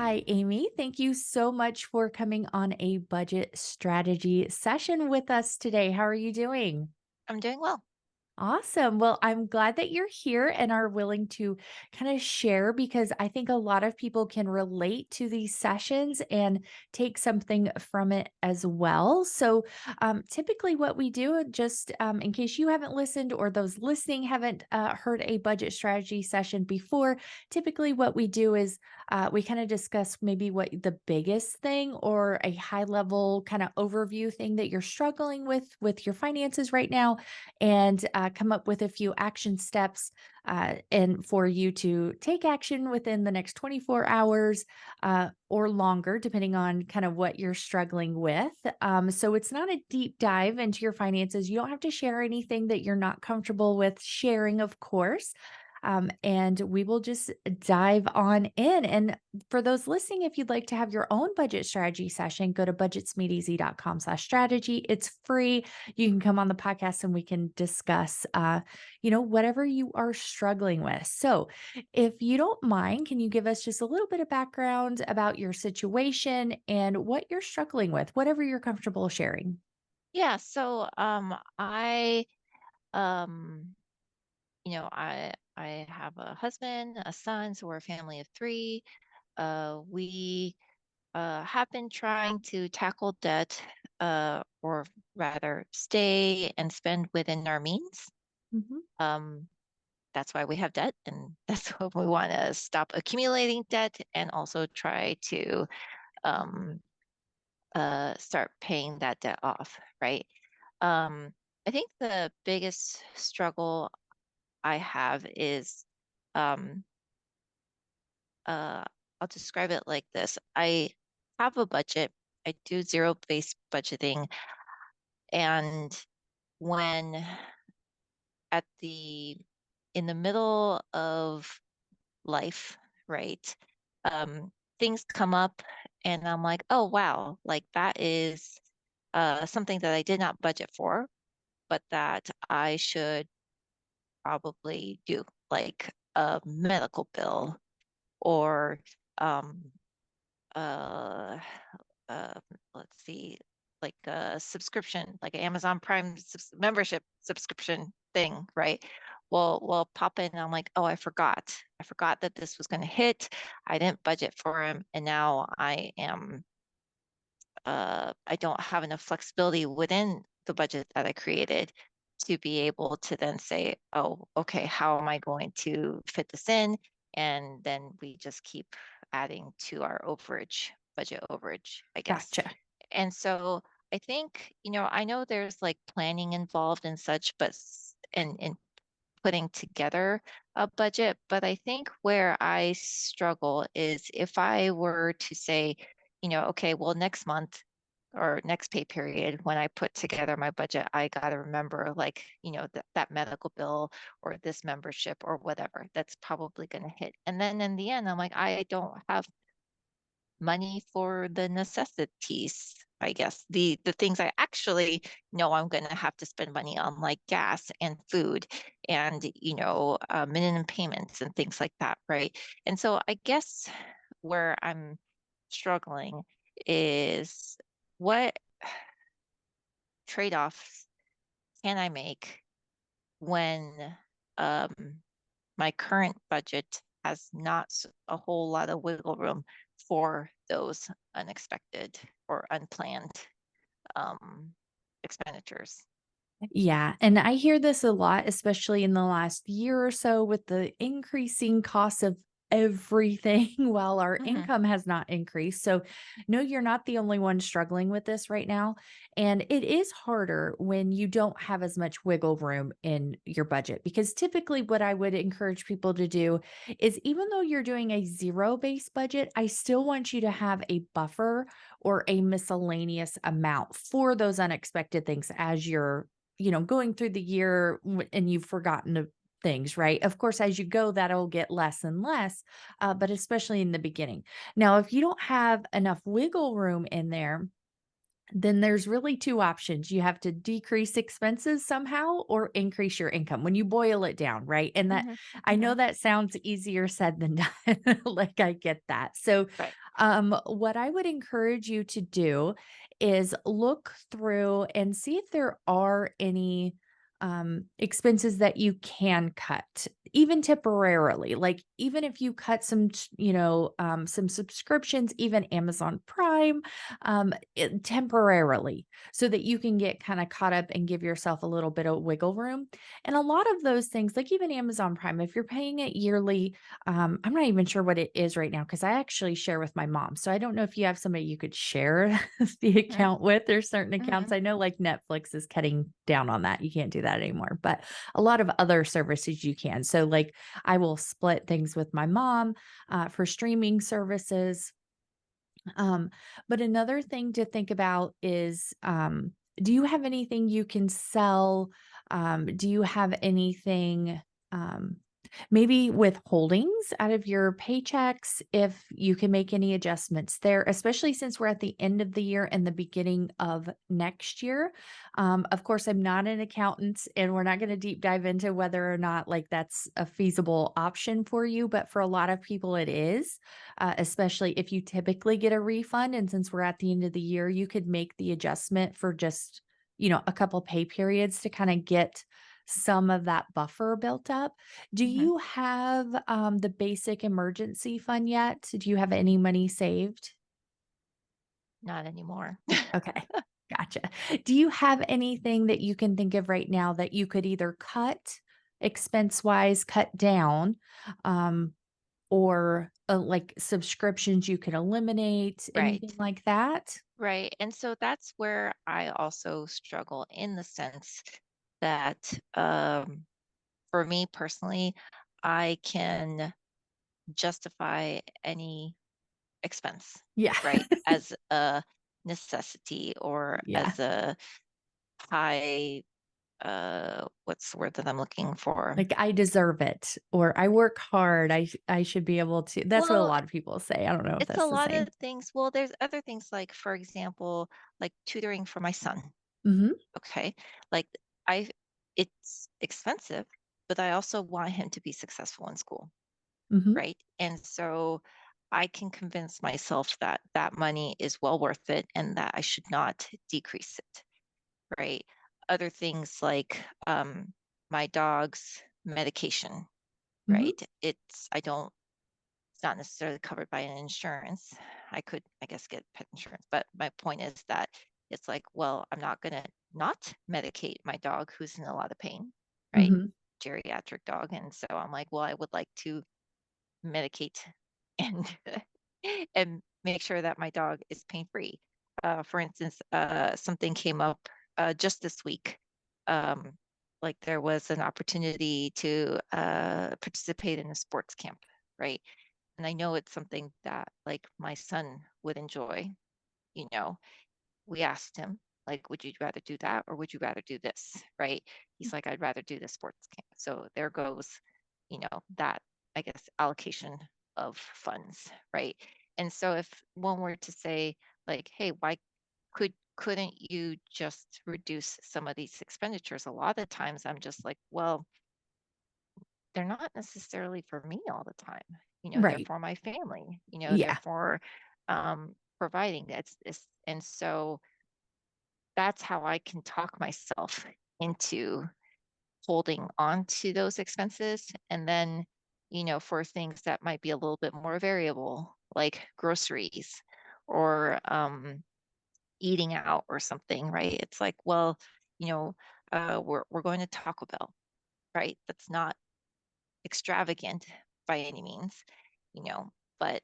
Hi, Amy. Thank you so much for coming on a budget strategy session with us today. How are you doing? I'm doing well. Awesome. Well, I'm glad that you're here and are willing to kind of share because I think a lot of people can relate to these sessions and take something from it as well. So, typically, what we do, just in case you haven't listened or those listening haven't heard a budget strategy session before, typically what we do is we kind of discuss maybe what the biggest thing or a high level kind of overview thing that you're struggling with your finances right now and come up with a few action steps and for you to take action within the next 24 hours or longer, depending on kind of what you're struggling with. So it's not a deep dive into your finances. You don't have to share anything that you're not comfortable with sharing, of course. And we will just dive on in. And for those listening, if you'd like to have your own budget strategy session, go to budgetsmadeeasy.com/strategy. It's free. You can come on the podcast and we can discuss, whatever you are struggling with. So, if you don't mind, can you give us just a little bit of background about your situation and what you're struggling with, whatever you're comfortable sharing? Yeah, I um I have a husband, a son, so we're a family of three. We have been trying to tackle debt, or rather stay and spend within our means. Mhm. Um, that's why we have debt, and that's what we want to stop accumulating debt and also try to um start paying that debt off, right? Um, I think the biggest struggle I have is um, uh, I'll describe it like this. I have a budget. I do zero-based budgeting, and when at the in the middle of life, right? Things come up and I'm like, oh wow, like that is something that I did not budget for, but that I should probably do, like a medical bill or um, uh, uh, let's see, like a subscription, like an Amazon Prime membership subscription thing, right? Well, pop in and I'm like, oh, I forgot. I forgot that this was going to hit. I didn't budget for him, and now I don't have enough flexibility within the budget that I created to be able to then say, oh, okay, how am I going to fit this in? And then we just keep adding to our overage, budget overage, I guess. Gotcha. And so I think, I know there's like planning involved and such, but and putting together a budget, but I think where I struggle is if I were to say, okay, well, next month or next pay period, when I put together my budget, I got to remember like, that medical bill or this membership or whatever that's probably going to hit. And then in the end, I'm like, I don't have money for the necessities, I guess. The things I actually know I'm going to have to spend money on, like gas and food and, minimum payments and things like that, right? And so I guess where I'm struggling is what trade-offs can I make when my current budget has not a whole lot of wiggle room for those unexpected or unplanned um, expenditures. Yeah, and I hear this a lot, especially in the last year or so with the increasing cost of everything while our Hmm. income has not increased. So, no, you're not the only one struggling with this right now. And it is harder when you don't have as much wiggle room in your budget because typically what I would encourage people to do is even though you're doing a zero based budget, I still want you to have a buffer or a miscellaneous amount for those unexpected things as you're going through the year and you've forgotten things, right? Of course, as you go, that'll get less and less, but especially in the beginning. Now, if you don't have enough wiggle room in there, then there's really 2 options. You have to decrease expenses somehow or increase your income when you boil it down, right? And that Hmm. I know Hmm. that sounds easier said than done. Like, I get that. So, Right. what I would encourage you to do is look through and see if there are any expenses that you can cut even temporarily, like even if you cut some subscriptions, even Amazon Prime, temporarily, so that you can get kind of caught up and give yourself a little bit of wiggle room. And a lot of those things, like even Amazon Prime, if you're paying it yearly, I'm not even sure what it is right now because I actually share with my mom. So I don't know if you have somebody you could share the Hmm. account with. There's certain accounts Hmm. I know, like Netflix is cutting down on that. You can't do that anymore, but a lot of other services you can. So, like, I will split things with my mom for streaming services. Um, but another thing to think about is, do you have anything you can sell? Do you have anything, um, maybe withholdings out of your paychecks if you can make any adjustments there, especially since we're at the end of the year and the beginning of next year? Of course, I'm not an accountant and we're not going to deep dive into whether or not like that's a feasible option for you, but for a lot of people it is, especially if you typically get a refund. And since we're at the end of the year, you could make the adjustment for just, a couple pay periods to kind of get some of that buffer built up. Do Hmm. you have the basic emergency fund yet? Do you have any money saved? Not anymore. Okay. Gotcha. Do you have anything that you can think of right now that you could either cut expense wise, cut down, um, or, like, subscriptions you could eliminate, anything Right. like that? Right. And so that's where I also struggle in the sense that for me personally, I can justify any expense, Yeah. right, as a necessity or Yeah. as a high, what's the word that I'm looking for? Like, "I deserve it," or "I work hard, I should be able to." That's what a Well, lot of people say. I don't know if it's a that's the lot same. of things. Well, there's other things like, for example, like tutoring for my son. Mhm, Okay. Like I, it's expensive, but I also want him to be successful in school. mhm, Right. And so I can convince myself that that money is well worth it and that I should not decrease it. Right. Other things like my dog's medication. mhm, Right. It's not necessarily covered by an insurance. I could, I guess, get pet insurance, but my point is that it's like, well, I'm not going to not medicate my dog who's in a lot of pain, right? mhm, Geriatric dog. And so I'm like, well, I would like to medicate and and make sure that my dog is pain free. For instance, something came up just this week. Um, like there was an opportunity to participate in a sports camp, right? And I know it's something that like my son would enjoy. You know, we asked him, like, would you rather do that or would you rather do this? Right. He's like, I'd rather do the sports camp. So there goes, that, I guess, allocation of funds. Right. And so if one were to say, like, hey, why couldn't you just reduce some of these expenditures? A lot of times I'm just like, well, they're not necessarily for me all the time. They're right. for my family, they're Yeah, for providing it's and so that's how I can talk myself into holding on to those expenses. And then, for things that might be a little bit more variable, like groceries or eating out or something, right? It's like, well, you know, we're going to Taco Bell, right? That's not extravagant by any means, you know, but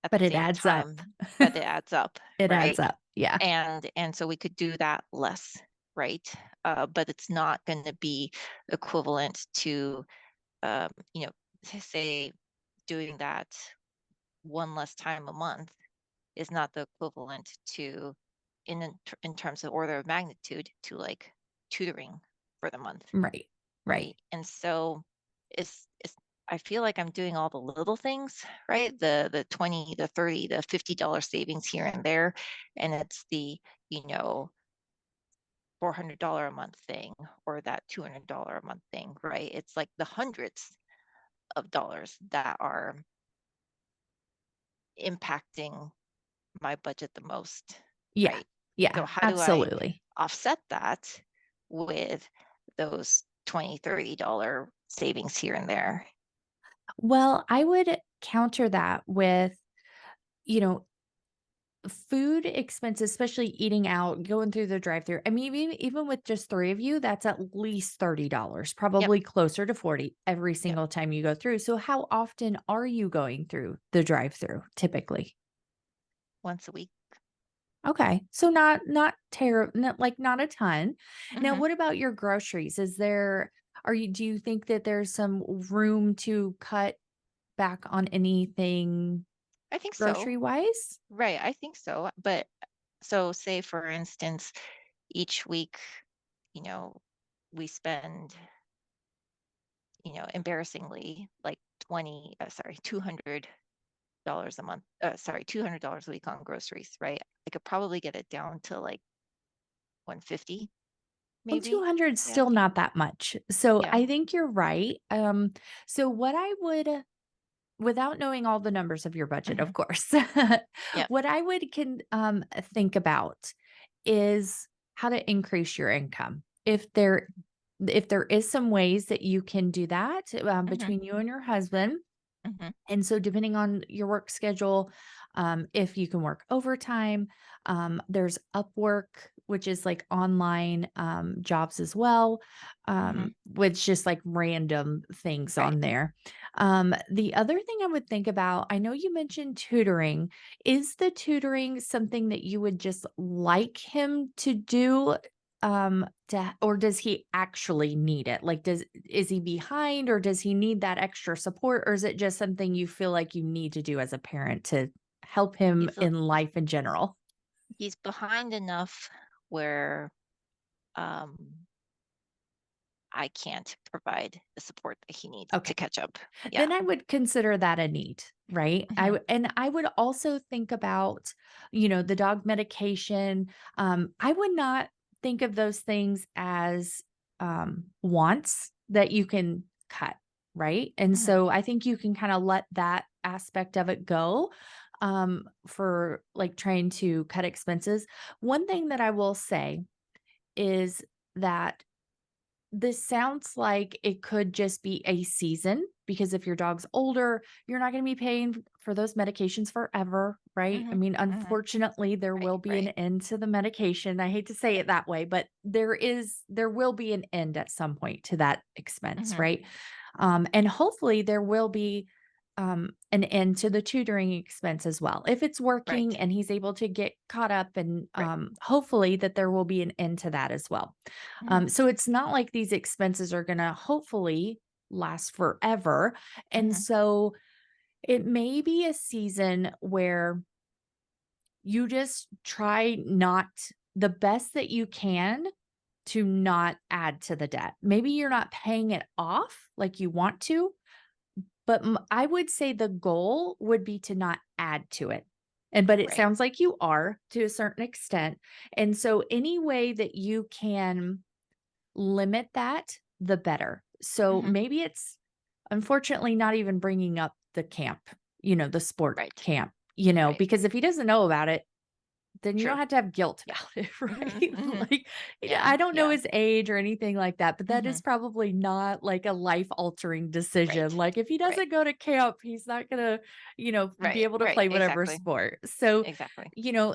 at the but it same adds up. time, but it adds up, It adds right? up. Yeah. And so we could do that less, right? But it's not going to be equivalent to um, you know say doing that one less time a month is not the equivalent to in terms of order of magnitude to like tutoring for the month, Right. Right. right? And so it's I feel like I'm doing all the little things, right? The 20, the 30, the $50 savings here and there. And it's the, you know, $400 a month thing or that $200 a month thing, right? It's like the hundreds of dollars that are impacting my budget the most, Yeah. right? Yeah, So how do I absolutely. offset that with those 20, $30 savings here and there? Well, I would counter that with, you know, food expenses, especially eating out, going through the drive-through. I mean, even with just 3 of you, that's at least $30, Yep, probably closer to 40 every yep. single time you go through. So how often are you going through the drive-through typically? Once a week. Okay. So not terrible, not a ton. Now, Hmm. what about your groceries? Do you think that there's some room to cut back on anything I think so. grocery wise? Right, I think so. But so say for instance, each week, you know, we spend, embarrassingly like 200 dollars a month, sorry, $200 a week on groceries, right? I could probably get it down to like 150 Well, maybe. 200 is Yeah. still not that much. So Yeah. I think you're right. So what I would, without knowing all the numbers of your budget, Hmm. of course, Yep. what I would can think about is how to increase your income. If there is some ways that you can do that Hmm. between you and your husband, Hmm. and so, depending on your work schedule, if you can work overtime, there's Upwork, which is like online jobs as well, Hmm. with just like random things Right. on there. The other thing I would think about, I know you mentioned tutoring. Is the tutoring something that you would just like him to do? Or does he actually need it? Like, is he behind, or does he need that extra support, or is it just something you feel like you need to do as a parent to help him He's a, in life in general? he's behind enough where um I can't provide the support that he needs to Okay. catch up. Yeah. Then I would consider that a need, right? Hmm. And I would also think about, the dog medication. I would not think of those things as wants that you can cut, right? And Hmm. so I think you can kind of let that aspect of it go for like trying to cut expenses. One thing that I will say is that this sounds like it could just be a season because if your dog's older, you're not going to be paying for those medications forever, right? I Hmm. mean, Hmm. unfortunately, there Right. will be an Right. end to the medication. I hate to say it that way, but there will be an end at some point to that expense, Hmm. right? And hopefully there will be an end to the tutoring expense as well. If it's working Right. and he's able to get caught up, and Right. hopefully that there will be an end to that as well. Hmm. So it's not like these expenses are going to hopefully last forever. And Hmm. so it may be a season where you just try not the best that you can to not add to the debt. Maybe you're not paying it off like you want to, but I would say the goal would be to not add to it. But it Right. sounds like you are to a certain extent. And so any way that you can limit that, the better. So Hmm. maybe it's unfortunately not even bringing up the camp, the sport Right. camp, Right. because if he doesn't know about it, then you True. don't have to have guilt Yeah. about it, Hmm. right? Hmm. Like, Yeah. I don't know Yeah. his age or anything like that, but that Hmm. is probably not like a life-altering decision. Right. Like, if he Right. doesn't go to camp, he's not gonna, be Right. able to Right. play whatever Exactly. sport. So, Exactly.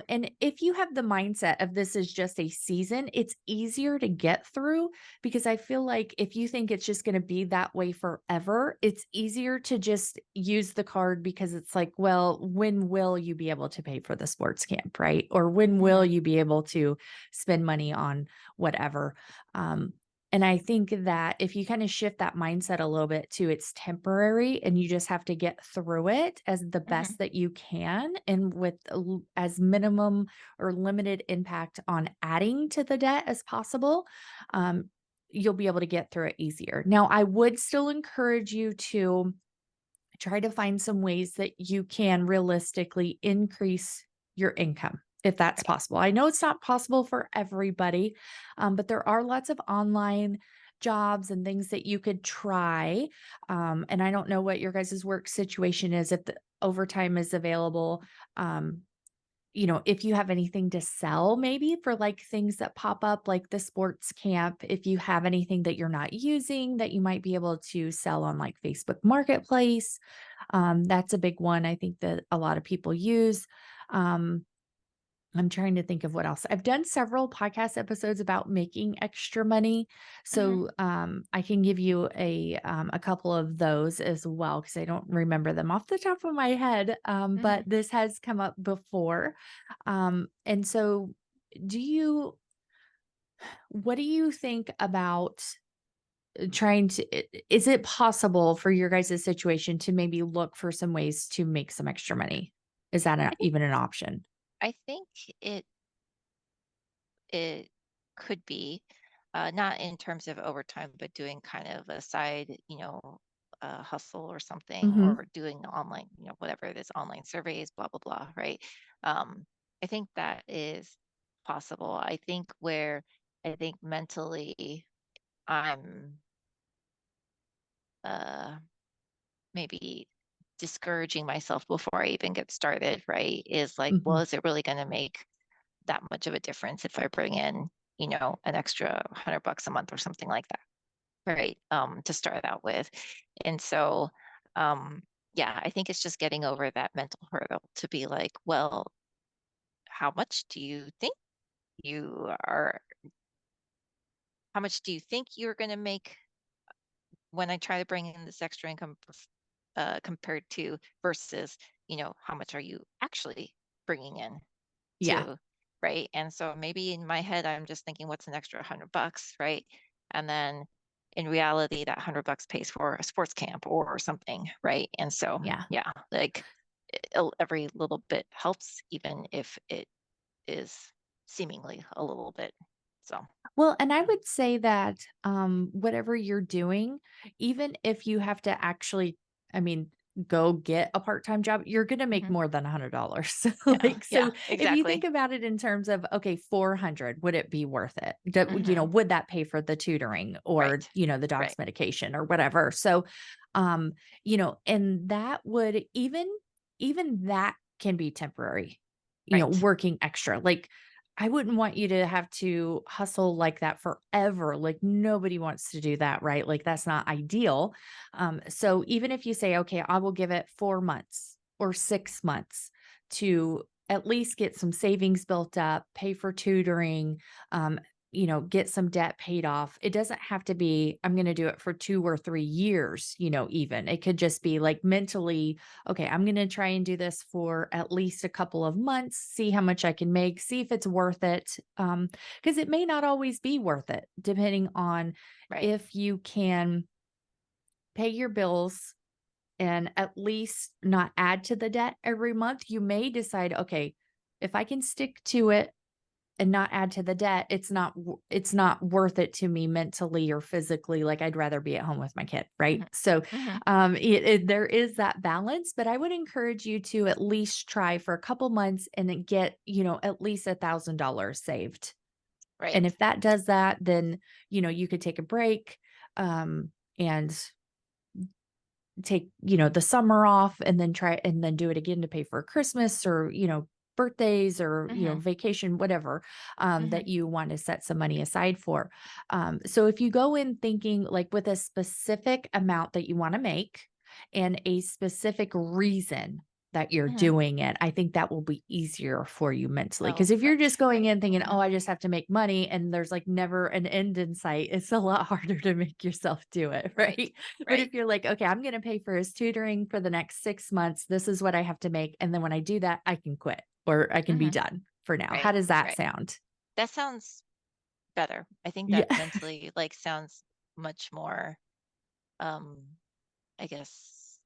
and if you have the mindset of this is just a season, it's easier to get through because I feel like if you think it's just gonna be that way forever, it's easier to just use the card because it's like, well, when will you be able to pay for the sports camp, right? Or when will Hmm. you be able to spend money on whatever? Um, and I think that if you kind of shift that mindset a little bit to it's temporary and you just have to get through it as the Hmm. best that you can and with as minimum or limited impact on adding to the debt as possible, um, you'll be able to get through it easier. Now, I would still encourage you to try to find some ways that you can realistically increase your income if that's Right. possible. I know it's not possible for everybody, but there are lots of online jobs and things that you could try. And I don't know what your guys' work situation is, if the overtime is available. Um, if you have anything to sell, maybe for like things that pop up, like the sports camp, if you have anything that you're not using that you might be able to sell on like Facebook Marketplace, that's a big one I think that a lot of people use. Um, I'm trying to think of what else. I've done several podcast episodes about making extra money, Hmm. so I can give you a couple of those as well because I don't remember them off the top of my head. But Hmm. this has come up before, and so do you? What do you think about trying to? Is it possible for your guys' situation to maybe look for some ways to make some extra money? Is that I think even an option? I think it could be, not in terms of overtime, but doing kind of a side, hustle or something, Hmm. or doing online, whatever it is, online surveys, blah, blah, blah, right? Um, I think that is possible. I think mentally I'm uh, maybe discouraging myself before I even get started, right? Is like, well, Hmm. is it really going to make that much of a difference if I bring in, an extra $100 a month or something like that, right? To start out with. And so, um, yeah, I think it's just getting over that mental hurdle to be like, well, how much do you think you are, how much do you think you're going to make when I try to bring in this extra income compared to versus, how much are you actually bringing in Yeah. too, right? And so maybe in my head, I'm just thinking, what's an extra $100, right? And then in reality, that $100 pays for a sports camp or something, right? And so, Yeah. yeah, like every little bit helps, even if it is seemingly a little bit. So, Well, and I would say that whatever you're doing, even if you have to actually, I mean, go get a part-time job, you're going to make mhm, more than $100. yeah, So yeah, if you think exactly. about it in terms of, okay, 400, would it be worth it? Hmm. Would that pay for the tutoring or, Right, the dog's right, medication or whatever? So, um, and that would even that can be temporary, right. working extra. Like I wouldn't want you to have to hustle like that forever. Like nobody wants to do that, right? Like that's not ideal. So even if you say, okay, I will give it 4 months or 6 months to at least get some savings built up, pay for tutoring, um, get some debt paid off. It doesn't have to be, I'm going to do it for 2 or 3 years, even. It could just be like mentally, okay, I'm going to try and do this for at least a couple of months, see how much I can make, see if it's worth it. Because it may not always be worth it, depending on Right. if you can pay your bills and at least not add to the debt every month. You may decide, okay, if I can stick to it and not add to the debt, it's not worth it to me mentally or physically. Like I'd rather be at home with my kid, right? Hmm. So, Hmm. there is that balance, but I would encourage you to at least try for a couple months and then get, at least $1,000 saved. And Right. if that does that, then, you could take a break, and take, the summer off and then try and then do it again to pay for Christmas or, birthdays or, Hmm. vacation, whatever, Hmm. that you want to set some money aside for. So if you go in thinking like with a specific amount that you want to make and a specific reason that you're Hmm. doing it, I think that will be easier for you mentally. Oh, Because if you're just right, going right. in thinking, oh, Hmm. I just have to make money and there's like never an end in sight, it's a lot harder to make yourself do it, Right, right? But right. if you're like, okay, I'm going to pay for his tutoring for the next 6 months, this is what I have to make. And then when I do that, I can quit or I can be Hmm. done for now. How Right, does that right. sound? That sounds better. I think Yeah. that mentally like sounds much more um I guess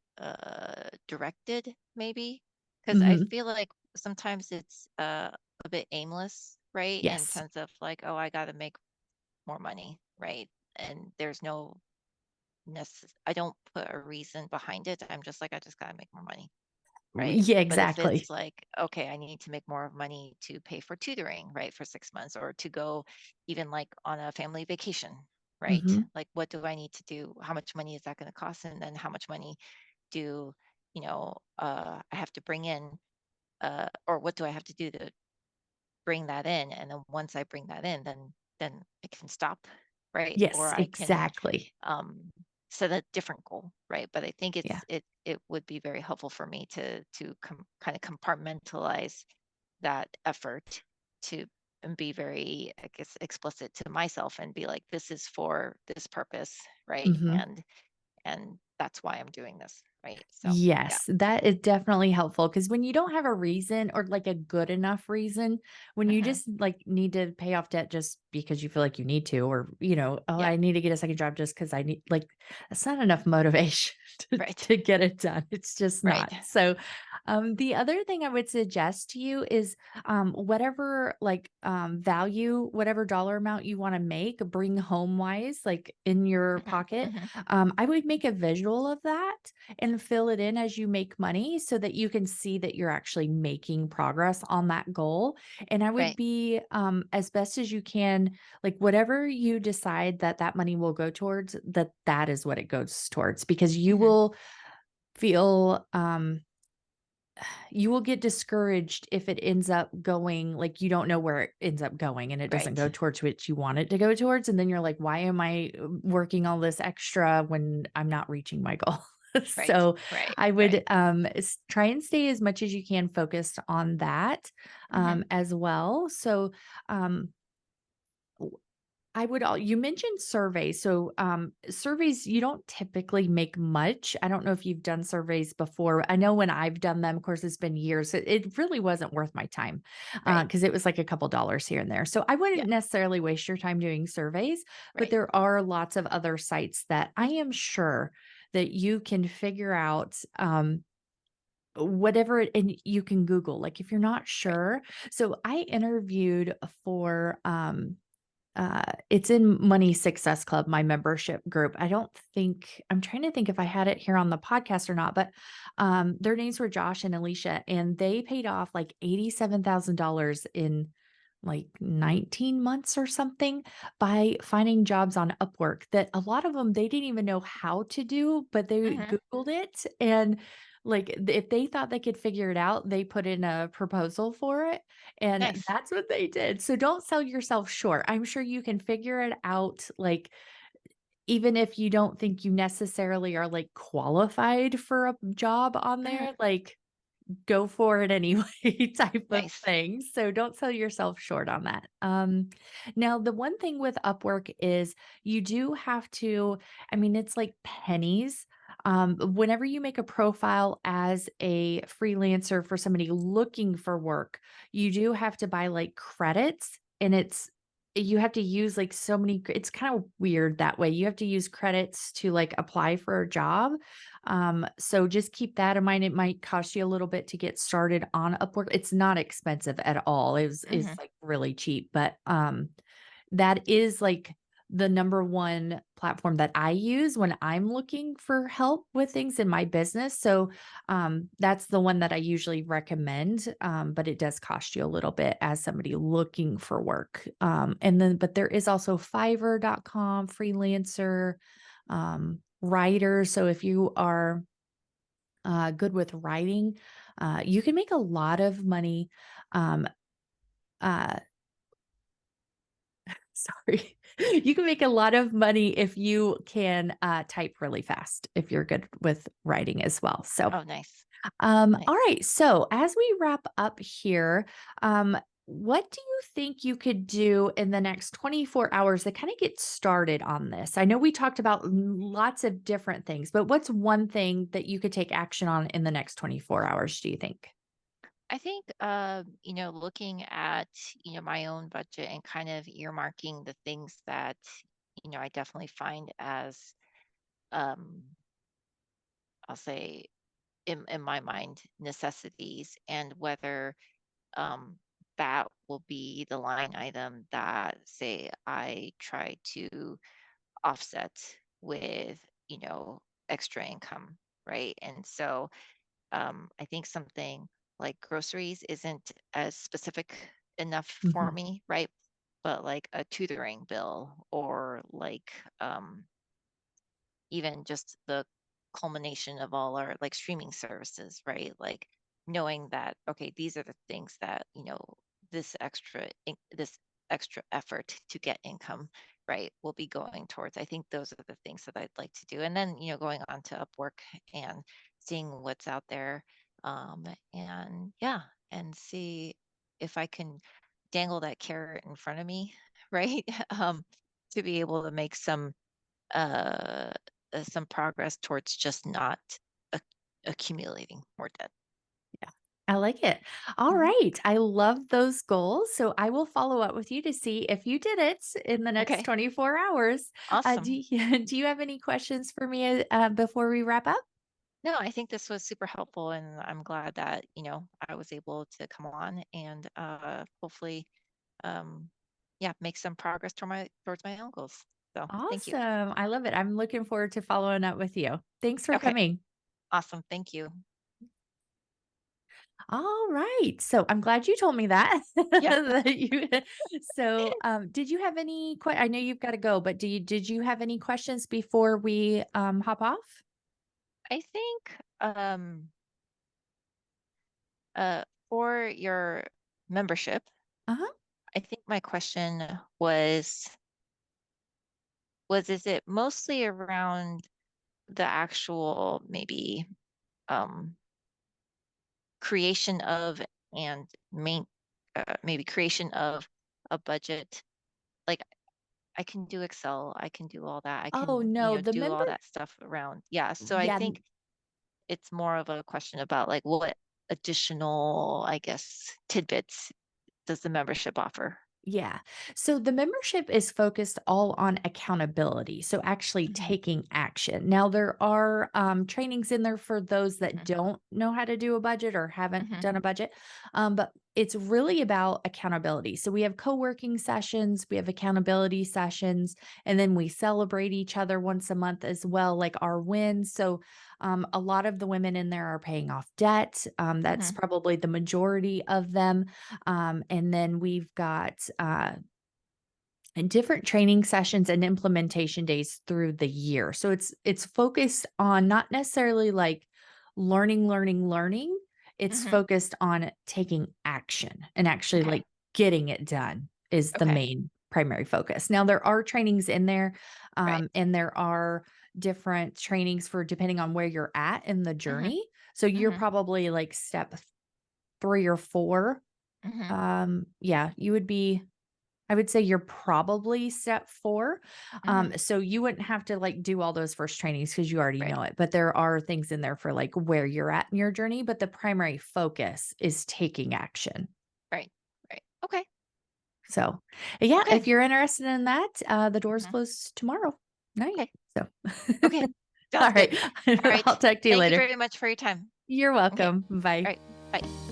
directed maybe, because I Hmm. feel like sometimes it's a bit aimless, right? In Yes. terms of like, oh, I got to make more money, right? and there's no I don't put a reason behind it. I'm just like, I just gotta make more money, right? Yeah, But if exactly. it's like, okay, I need to make more money to pay for tutoring, right, for 6 months, or to go even like on a family vacation, right? Hmm. Like, what do I need to do? How much money is that going to cost? And then how much money do, I have to bring in, or what do I have to do to bring that in? And then once I bring that in, then I can stop, right? Or Yes, I can exactly. um, set a different goal, right? But I think Yeah. it would be very helpful for me to kind of compartmentalize that effort to and be very, I guess, explicit to myself and be like, this is for this purpose, right? Hmm. And that's why I'm doing this, right? So yeah. Yes, that is definitely helpful because when you don't have a reason or like a good enough reason, when you Hmm. just like need to pay off debt just because you feel like you need to, or, oh, Yeah. I need to get a second job just because I need, like, that's not enough motivation Right. to get it done. It's just Right. not. So, the other thing I would suggest to you is whatever like value, whatever dollar amount you want to make, bring home wise, like in your Hmm. pocket. Hmm. I would make a visual of that and fill it in as you make money so that you can see that you're actually making progress on that goal. And I would Right. be as best as you can, like whatever you decide that that money will go towards, that that is what it goes towards, because you Hmm. will feel you will get discouraged if it ends up going like you don't know where it ends up going and it doesn't Right. go towards what you want it to go towards. And then you're like, why am I working all this extra when I'm not reaching my goal? Right. So Right. I Right. would try and stay as much as you can focused on that Hmm. as well. So um, I would all you mentioned surveys. So surveys, you don't typically make much. I don't know if you've done surveys before. I know when I've done them, of course, it's been years. It really wasn't worth my time Right. because it was like a couple dollars here and there. So I Yeah. wouldn't necessarily waste your time doing surveys, but Right. there are lots of other sites that I am sure that you can figure out whatever and you can Google, like if you're not Right. sure. So I interviewed for it's in Money Success Club, my membership group. I don't think I'm trying to think if I had it here on the podcast or not, but their names were Josh and Alicia, and they paid off like $87,000 in like 19 months or something by finding jobs on Upwork that a lot of them they didn't even know how to do, but they Hmm. Googled it and like if they thought they could figure it out, they put in a proposal for it and Nice. that's what they did. So don't sell yourself short. I'm sure you can figure it out, like, even if you don't think you necessarily are, like, qualified for a job on Hmm. there, like, go for it anyway type of Nice. thing. So don't sell yourself short on that. Now the one thing with Upwork is you do have to, I mean, it's like pennies. Whenever you make a profile as a freelancer for somebody looking for work, you do have to buy like credits and you have to use like so many, it's kind of weird that way. You have to use credits to like apply for a job. So just keep that in mind. It might cost you a little bit to get started on Upwork. It's not expensive at all. It's Hmm. like really cheap, but that is like the number one platform that I use when I'm looking for help with things in my business. So that's the one that I usually recommend. But it does cost you a little bit as somebody looking for work. And then, but there is also Fiverr.com, freelancer, writer. So if you are good with writing, you can make a lot of money. Um, uh, Sorry. You can make a lot of money if you can type really fast, if you're good with writing as well. So, Oh, nice. all Nice. right. So, as we wrap up here, what do you think you could do in the next 24 hours to kind of get started on this? I know we talked about lots of different things, but what's one thing that you could take action on in the next 24 hours, do you think? I think, looking at, my own budget and kind of earmarking the things that, I definitely find as, um, I'll say in my mind, necessities, and whether um, that will be the line item that, say, I try to offset with, extra income, right? And so I think something like groceries isn't as specific enough for Mhm. me, right? But like a tutoring bill or like even just the culmination of all our like streaming services, right? Like knowing that, okay, these are the things that, this extra effort to get income, right, will be going towards. I think those are the things that I'd like to do. And then, going on to Upwork and seeing what's out there. And yeah, and see if I can dangle that carrot in front of me, right? To be able to make uh, some progress towards just not ac- accumulating more debt. Yeah, I like it. All Mhm. right. I love those goals. So I will follow up with you to see if you did it in the next Okay, 24 hours. Do awesome. you, do you have any questions for me before we wrap up? No, I think this was super helpful, and I'm glad that I was able to come on and hopefully, um, yeah, make some progress towards my own goals. So thank you. Awesome. I love it. I'm looking forward to following up with you. Thanks for Okay, coming. awesome. Thank you. All right. So I'm glad you told me that. Yeah, Did you have I know you've got to go, but did you have any questions before we hop off? I think uh, for your membership, Uh-huh. I think my question was is it mostly around the actual maybe um, creation of and main maybe creation of a budget? Like I can do Excel, I can do all that, I Oh can no, do all that stuff around. Yeah, so I yeah, think it's more of a question about like what additional, I guess, tidbits does the membership offer? yeah. So the membership is focused all on accountability. So actually Hmm. taking action. Now, there are trainings in there for those that Hmm. don't know how to do a budget or haven't Hmm. done a budget. But it's really about accountability. So we have co working sessions, we have accountability sessions, and then we celebrate each other once a month as well, like our wins. So a lot of the women in there are paying off debt. That's Hmm. probably the majority of them. And then we've got and different training sessions and implementation days through the year. So it's focused on not necessarily like learning. It's Hmm. focused on taking action and actually Okay. like getting it done is the Okay. main primary focus. Now there are trainings in there, Right. and there are different trainings for depending on where you're at in the Hmm. journey. So you're Hmm. probably like step 3 or 4. Hmm. Yeah, you would be I would say you're probably step 4. Hmm. So you wouldn't have to like do all those first trainings because you already Right. know it. But there are things in there for like where you're at in your journey. But the primary focus is taking action. Right. Right. Okay. So yeah, Okay. if you're interested in that, the doors Hmm. close tomorrow night. Okay. So Okay. all Sounds good. right. All right. I'll talk to you Thank you later. very much for your time. You're Okay. welcome. Bye. All right. Bye.